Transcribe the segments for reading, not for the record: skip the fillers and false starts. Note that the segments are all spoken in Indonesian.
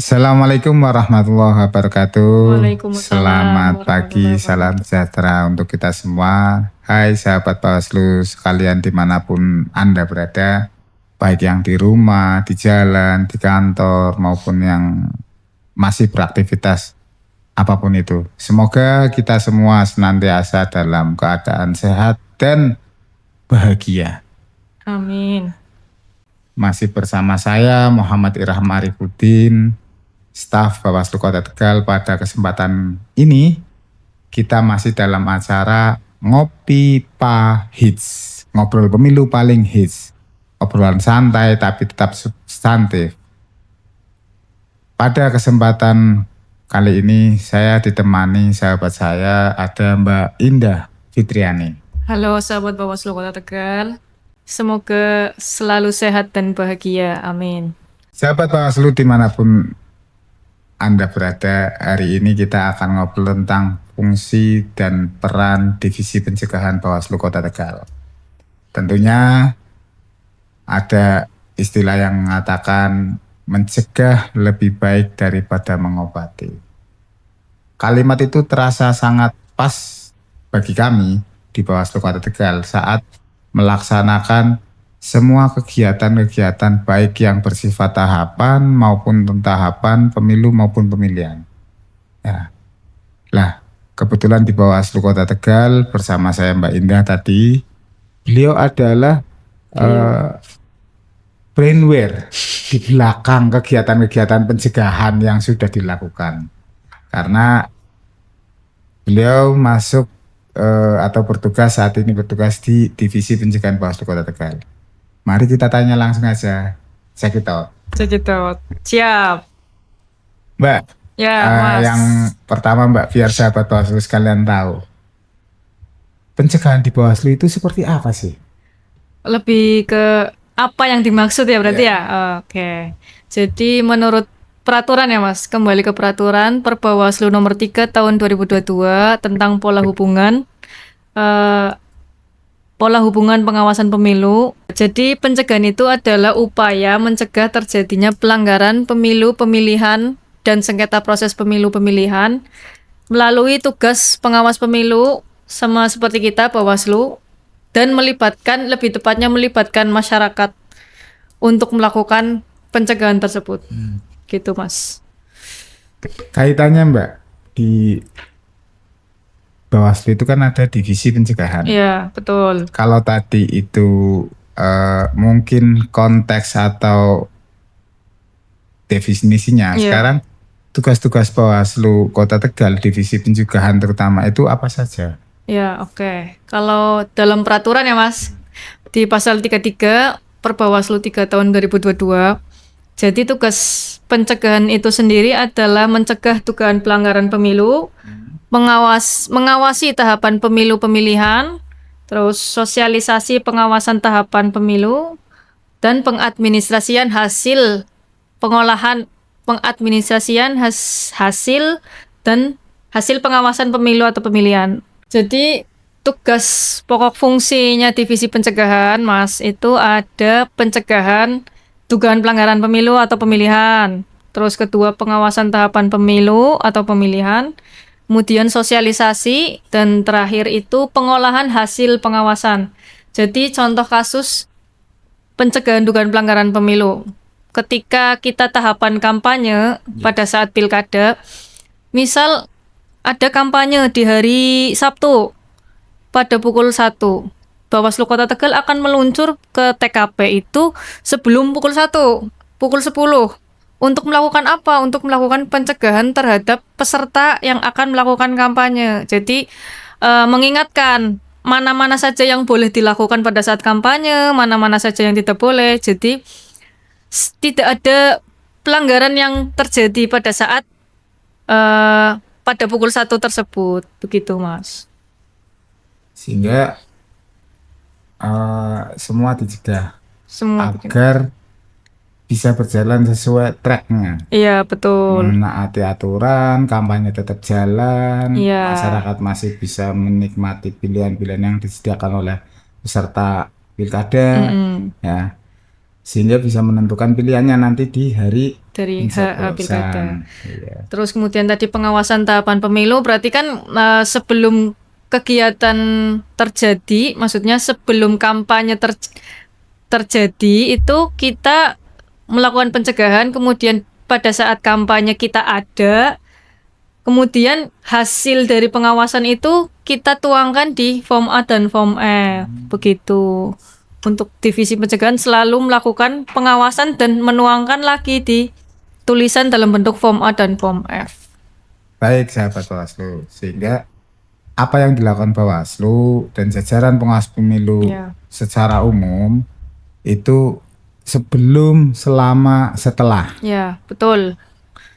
Assalamualaikum warahmatullahi wabarakatuh. Waalaikumsalam Selamat pagi, warahmatullahi salam wabarakatuh. sejahtera untuk kita semua. Hai sahabat Bawaslu sekalian dimanapun Anda berada, baik yang di rumah, di jalan, di kantor, maupun yang masih beraktivitas apapun itu. Semoga kita semua senantiasa dalam keadaan sehat dan bahagia. Amin. Masih bersama saya Muhammad Irham Arifuddin, staf Bawaslu Kota Tegal. Pada kesempatan ini kita masih dalam acara Ngopi Hits, ngobrol pemilu paling hits, obrolan santai tapi tetap substantif. Pada kesempatan kali ini saya ditemani sahabat saya, ada Mbak Indah Fitriani. Halo sahabat Bawaslu Kota Tegal. Semoga selalu sehat dan bahagia. Amin. Sahabat Bawaslu dimanapun Anda berada, hari ini kita akan ngobrol tentang fungsi dan peran Divisi Pencegahan Bawaslu Kota Tegal. Tentunya ada istilah yang mengatakan mencegah lebih baik daripada mengobati. Kalimat itu terasa sangat pas bagi kami di Bawaslu Kota Tegal saat melaksanakan semua kegiatan-kegiatan baik yang bersifat tahapan maupun tahapan pemilu maupun pemilihan. Ya. Lah, kebetulan di Bawaslu Kota Tegal bersama saya Mbak Indah tadi, beliau adalah brainware di belakang kegiatan-kegiatan pencegahan yang sudah dilakukan. Karena beliau masuk atau bertugas saat ini bertugas di Divisi Pencegahan Bawaslu Kota Tegal. Mari kita tanya langsung aja. Check it out. Siap. Mbak, Ya, Mas. yang pertama Mbak, biar sahabat Bawaslu sekalian tahu, pencegahan di Bawaslu itu seperti apa sih? Lebih ke apa yang dimaksud ya berarti ya? Oke. Jadi menurut peraturan ya Mas, kembali ke peraturan Perbawaslu nomor 3 tahun 2022 tentang pola hubungan pengawasan pemilu. Jadi pencegahan itu adalah upaya mencegah terjadinya pelanggaran pemilu pemilihan dan sengketa proses pemilu pemilihan melalui tugas pengawas pemilu sama seperti kita Bawaslu, dan lebih tepatnya melibatkan masyarakat untuk melakukan pencegahan tersebut. Gitu Mas. Kaitannya Mbak, di Bawaslu itu kan ada Divisi Pencegahan. Iya, betul. Kalau tadi itu mungkin konteks atau definisinya, sekarang tugas-tugas Bawaslu Kota Tegal, Divisi Pencegahan terutama itu apa saja? Ya, oke. Kalau dalam peraturan ya Mas, di pasal 33 Perbawaslu 3 tahun 2022, jadi tugas pencegahan itu sendiri adalah mencegah dugaan pelanggaran pemilu, mengawasi tahapan pemilu pemilihan, terus sosialisasi pengawasan tahapan pemilu, dan pengadministrasian hasil hasil pengawasan pemilu atau pemilihan. Jadi tugas pokok fungsinya Divisi Pencegahan Mas itu ada pencegahan dugaan pelanggaran pemilu atau pemilihan, terus kedua pengawasan tahapan pemilu atau pemilihan, kemudian sosialisasi, dan terakhir itu pengolahan hasil pengawasan. Jadi contoh kasus pencegahan dugaan pelanggaran pemilu, ketika kita tahapan kampanye pada saat pilkada, misal ada kampanye di hari Sabtu pada pukul 1, Bawaslu Kota Tegal akan meluncur ke TKP itu sebelum pukul 1, pukul 10. Untuk melakukan apa? Untuk melakukan pencegahan terhadap peserta yang akan melakukan kampanye. Jadi mengingatkan mana-mana saja yang boleh dilakukan pada saat kampanye, mana-mana saja yang tidak boleh. Jadi tidak ada pelanggaran yang terjadi pada saat pada pukul 1 tersebut. Begitu, Mas. Sehingga semua dicegah Semua begitu. agar bisa berjalan sesuai tracknya. Iya, betul. Menaati aturan, kampanye tetap jalan, Iya. masyarakat masih bisa menikmati pilihan-pilihan yang disediakan oleh peserta pilkada, ya, sehingga bisa menentukan pilihannya nanti di hari Dari pencoblosan. pilkada. Iya. Terus kemudian tadi pengawasan tahapan pemilu, berarti kan sebelum kegiatan terjadi, maksudnya sebelum kampanye terjadi itu kita melakukan pencegahan, kemudian pada saat kampanye kita ada, kemudian hasil dari pengawasan itu kita tuangkan di form A dan form F. Begitu. Untuk divisi pencegahan selalu melakukan pengawasan dan menuangkan lagi di tulisan dalam bentuk form A dan form F. Baik sahabat Bawaslu, sehingga apa yang dilakukan Bawaslu dan jajaran pengawas pemilu Ya. secara umum itu sebelum, selama, setelah. Ya, betul.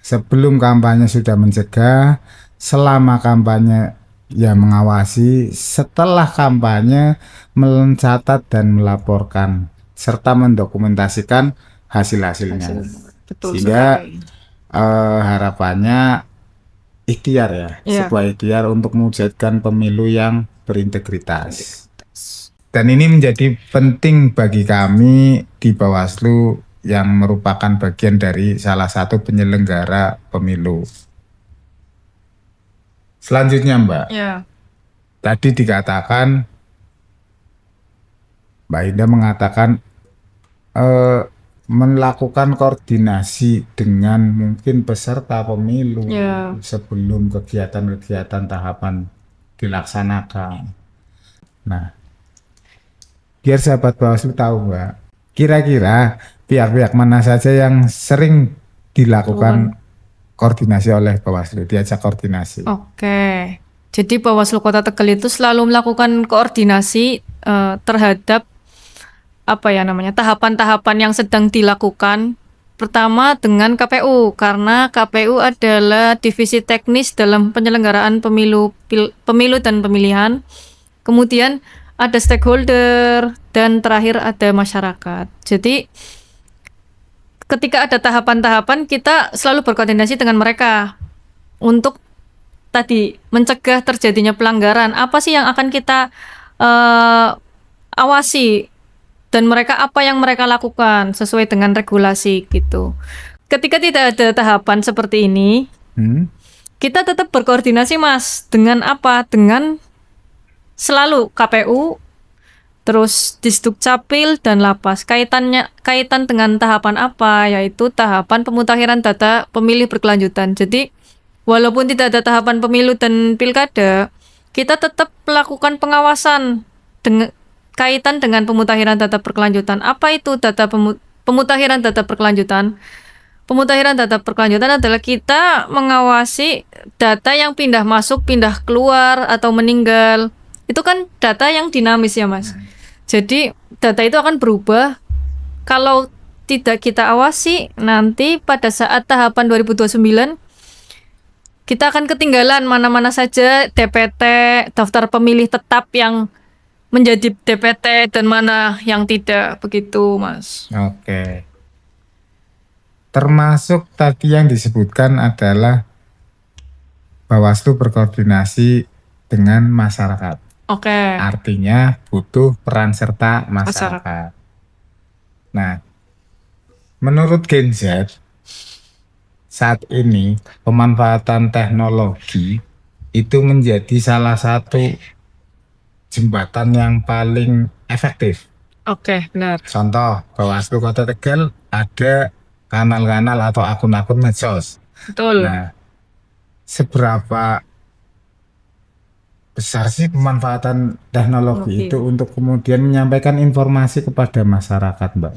Sebelum kampanye sudah mencegah, selama kampanye ya mengawasi, setelah kampanye mencatat dan melaporkan serta mendokumentasikan hasil-hasilnya. Betul Sehingga sekali. harapannya ikhtiar ya, Iya. sebuah ikhtiar untuk mewujudkan pemilu yang berintegritas. Dan ini menjadi penting bagi kami di Bawaslu yang merupakan bagian dari salah satu penyelenggara pemilu. Selanjutnya Mbak, Ya. tadi dikatakan, Mbak Indah mengatakan melakukan koordinasi dengan mungkin peserta pemilu Ya. sebelum kegiatan-kegiatan tahapan dilaksanakan. Nah, biar sahabat Bawaslu tahu Mbak, kira-kira pihak-pihak mana saja yang sering dilakukan koordinasi oleh Bawaslu, diajak koordinasi. Oke. Jadi Bawaslu Kota Tegal itu selalu melakukan koordinasi terhadap tahapan-tahapan yang sedang dilakukan. Pertama dengan KPU, karena KPU adalah divisi teknis dalam penyelenggaraan pemilu dan pemilihan. Kemudian ada stakeholder dan terakhir ada masyarakat. Jadi ketika ada tahapan-tahapan kita selalu berkoordinasi dengan mereka untuk tadi mencegah terjadinya pelanggaran. Apa sih yang akan kita awasi dan mereka apa yang mereka lakukan sesuai dengan regulasi gitu. Ketika tidak ada tahapan seperti ini, kita tetap berkoordinasi Mas dengan apa? Dengan selalu KPU, terus Disdukcapil dan Lapas. Kaitan dengan tahapan apa? Yaitu tahapan pemutakhiran data pemilih berkelanjutan. Jadi walaupun tidak ada tahapan pemilu dan pilkada, kita tetap melakukan pengawasan dengan kaitan dengan pemutakhiran data berkelanjutan. Apa itu data pemutakhiran data berkelanjutan? Pemutakhiran data berkelanjutan adalah kita mengawasi data yang pindah masuk, pindah keluar, atau meninggal. Itu kan data yang dinamis ya Mas. Jadi data itu akan berubah. Kalau tidak kita awasi, nanti pada saat tahapan 2029, kita akan ketinggalan mana-mana saja DPT, daftar pemilih tetap yang menjadi DPT dan mana yang tidak. Begitu Mas. Oke. Termasuk tadi yang disebutkan adalah Bawaslu berkoordinasi dengan masyarakat. Oke. Artinya butuh peran serta masyarakat. Nah, menurut Gen Z, saat ini pemanfaatan teknologi itu menjadi salah satu jembatan yang paling efektif. Oke, benar. Contoh, Bawaslu Kota Tegal ada kanal-kanal atau akun-akun medsos. Betul. Nah, seberapa besar sih pemanfaatan teknologi Teknologi. itu untuk kemudian menyampaikan informasi kepada masyarakat, Mbak?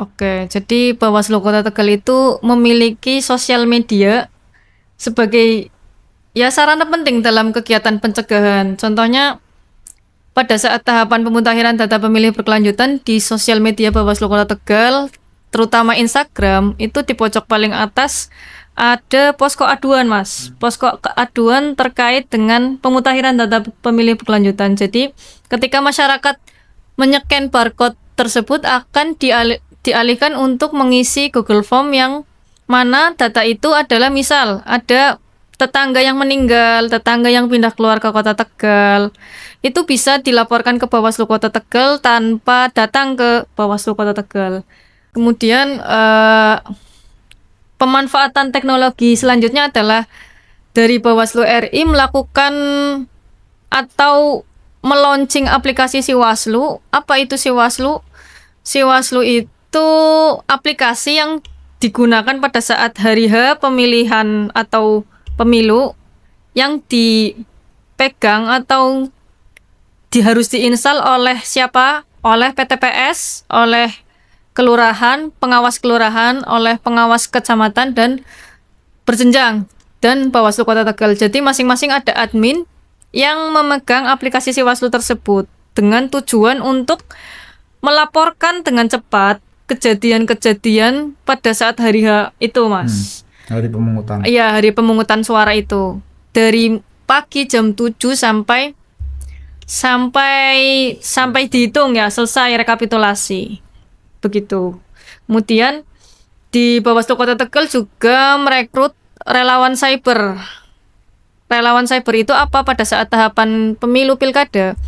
Oke, jadi Bawaslu Kota Tegal itu memiliki sosial media sebagai ya sarana penting dalam kegiatan pencegahan. Contohnya pada saat tahapan pemutahiran data pemilih berkelanjutan di sosial media Bawaslu Kota Tegal, terutama Instagram, itu di pojok paling atas ada posko aduan, Mas. Posko aduan terkait dengan pemutahiran data pemilih berkelanjutan. Jadi, ketika masyarakat menyeken barcode tersebut akan dialihkan untuk mengisi Google Form yang mana data itu adalah misal ada tetangga yang meninggal, tetangga yang pindah keluar ke Kota Tegal, itu bisa dilaporkan ke Bawaslu Kota Tegal tanpa datang ke Bawaslu Kota Tegal. Kemudian pemanfaatan teknologi selanjutnya adalah dari Bawaslu RI melakukan atau meluncing aplikasi Siwaslu. Apa itu Siwaslu? Siwaslu itu aplikasi yang digunakan pada saat hari H pemilihan atau pemilu yang dipegang atau harus diinstal oleh siapa? Oleh PTPS, oleh kelurahan, pengawas kelurahan, oleh pengawas kecamatan dan berjenjang dan Bawaslu Kota Tegal. Jadi masing-masing ada admin yang memegang aplikasi Siwaslu tersebut dengan tujuan untuk melaporkan dengan cepat kejadian-kejadian pada saat hari H itu, Mas. Hari pemungutan. Iya, hari pemungutan suara itu. Dari pagi jam 7 sampai dihitung ya, selesai rekapitulasi. Begitu. Kemudian di Bawaslu Kota Tegal juga merekrut relawan cyber. Relawan cyber itu apa pada saat tahapan pemilu pilkada?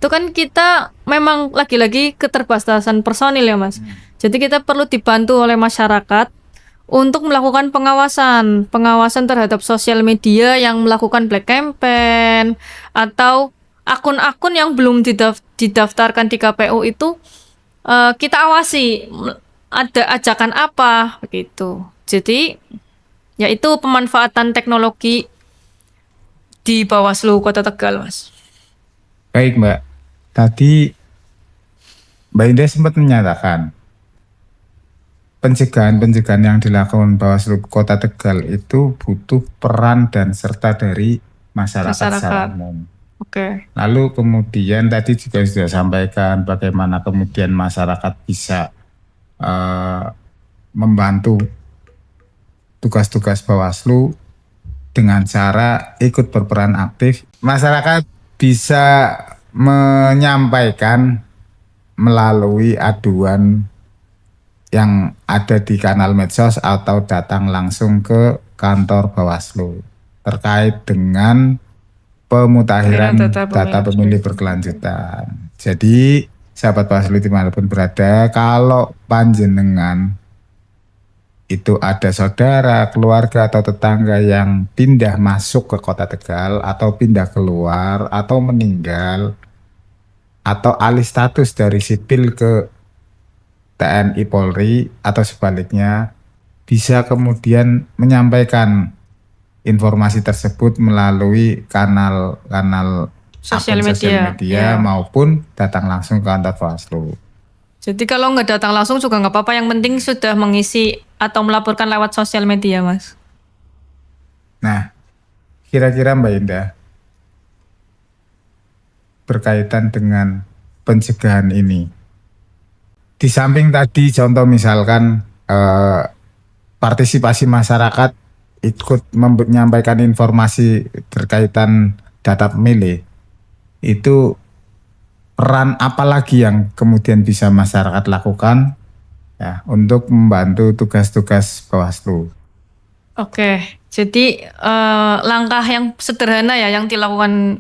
Itu kan kita memang lagi-lagi keterbatasan personil ya, Mas. Jadi kita perlu dibantu oleh masyarakat untuk melakukan pengawasan terhadap sosial media yang melakukan black campaign atau akun-akun yang belum didaftarkan di KPU itu kita awasi ada ajakan apa begitu. Jadi yaitu pemanfaatan teknologi di Bawaslu Kota Tegal, Mas. Baik, Mbak. Tadi Mbak Indah sempat menyatakan pencegahan yang dilakukan Bawaslu Kota Tegal itu butuh peran dan serta dari masyarakat secara umum. Oke. Lalu kemudian tadi juga sudah sampaikan bagaimana kemudian masyarakat bisa membantu tugas-tugas Bawaslu dengan cara ikut berperan aktif. Masyarakat bisa menyampaikan melalui aduan yang ada di kanal medsos atau datang langsung ke kantor Bawaslu terkait dengan pemutahiran data pemilih berkelanjutan. Jadi sahabat Bawaslu dimanapun berada, kalau panjenengan itu ada saudara, keluarga atau tetangga yang pindah masuk ke Kota Tegal atau pindah keluar atau meninggal atau alih status dari sipil ke TNI Polri atau sebaliknya, bisa kemudian menyampaikan informasi tersebut melalui kanal Sosial media ya. maupun datang langsung ke kantor Bawaslu. Jadi kalau nggak datang langsung juga nggak apa-apa, yang penting sudah mengisi atau melaporkan lewat sosial media, Mas. Nah, kira-kira Mbak Indah, berkaitan dengan pencegahan ini, di samping tadi contoh misalkan partisipasi masyarakat ikut menyampaikan informasi terkaitan data pemilih, itu peran apa lagi yang kemudian bisa masyarakat lakukan ya untuk membantu tugas-tugas Bawaslu? Oke, jadi langkah yang sederhana ya yang dilakukan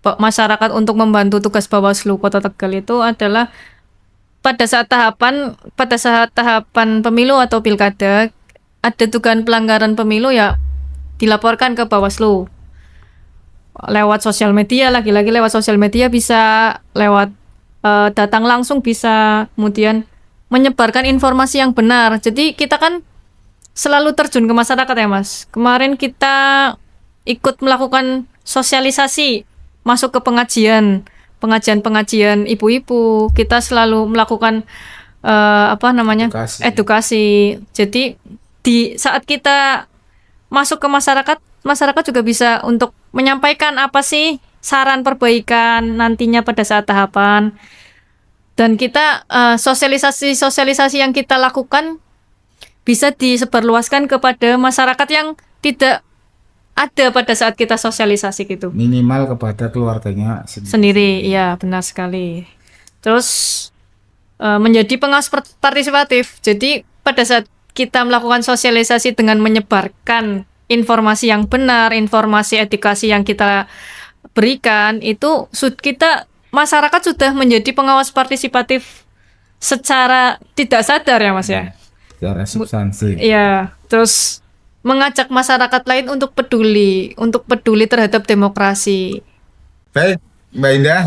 masyarakat untuk membantu tugas Bawaslu Kota Tegal itu adalah pada saat tahapan pemilu atau pilkada ada dugaan pelanggaran pemilu ya dilaporkan ke Bawaslu lewat sosial media, lagi-lagi lewat sosial media, bisa lewat datang langsung bisa, kemudian menyebarkan informasi yang benar. Jadi kita kan selalu terjun ke masyarakat ya Mas. Kemarin kita ikut melakukan sosialisasi, masuk ke pengajian ibu-ibu. Kita selalu melakukan edukasi. Jadi di saat kita masuk ke masyarakat, masyarakat juga bisa untuk menyampaikan apa sih saran perbaikan nantinya pada saat tahapan. Dan kita sosialisasi yang kita lakukan bisa disebarluaskan kepada masyarakat yang tidak ada pada saat kita sosialisasi gitu. Minimal kepada keluarganya Sendiri, ya benar sekali. Terus menjadi pengawas partisipatif. Jadi pada saat kita melakukan sosialisasi dengan menyebarkan informasi yang benar, informasi edukasi yang kita berikan, itu kita masyarakat sudah menjadi pengawas partisipatif secara tidak sadar ya Mas ya. Secara substansi. Iya, terus mengajak masyarakat lain untuk peduli terhadap demokrasi. Baik, Mbak Indah,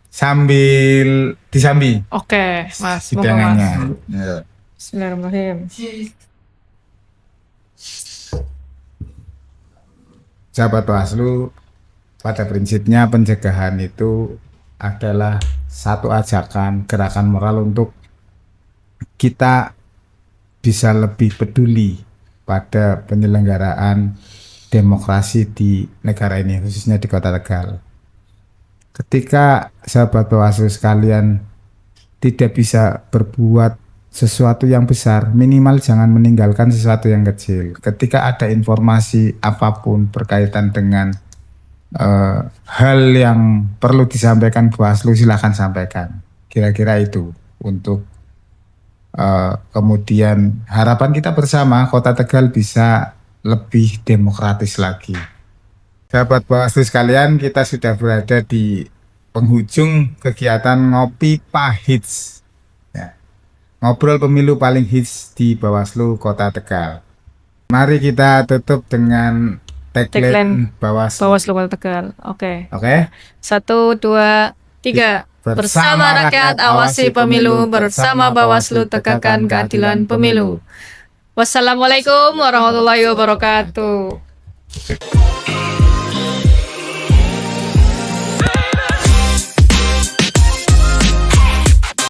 sambil disambi Oke, Mas. Monggo, Mas. hidangannya. Ya. Bismillahirrahmanirrahim. Sahabat Bawaslu, pada prinsipnya pencegahan itu adalah satu ajakan gerakan moral untuk kita bisa lebih peduli pada penyelenggaraan demokrasi di negara ini, khususnya di Kota Tegal. Ketika sahabat Bawaslu sekalian tidak bisa berbuat sesuatu yang besar, minimal jangan meninggalkan sesuatu yang kecil. Ketika ada informasi apapun berkaitan dengan hal yang perlu disampaikan Bawaslu, silakan sampaikan. Kira-kira itu untuk kemudian harapan kita bersama Kota Tegal bisa lebih demokratis lagi. Sahabat Bawaslu sekalian, kita sudah berada di penghujung kegiatan Ngopi Pahits. Ya. Ngobrol pemilu paling hits di Bawaslu Kota Tegal. Mari kita tutup dengan tagline Bawaslu Kota Tegal. Oke. 1, 2, 3. Bersama rakyat awasi pemilu, bersama Bawaslu tegakkan keadilan pemilu. Wassalamualaikum warahmatullahi wabarakatuh.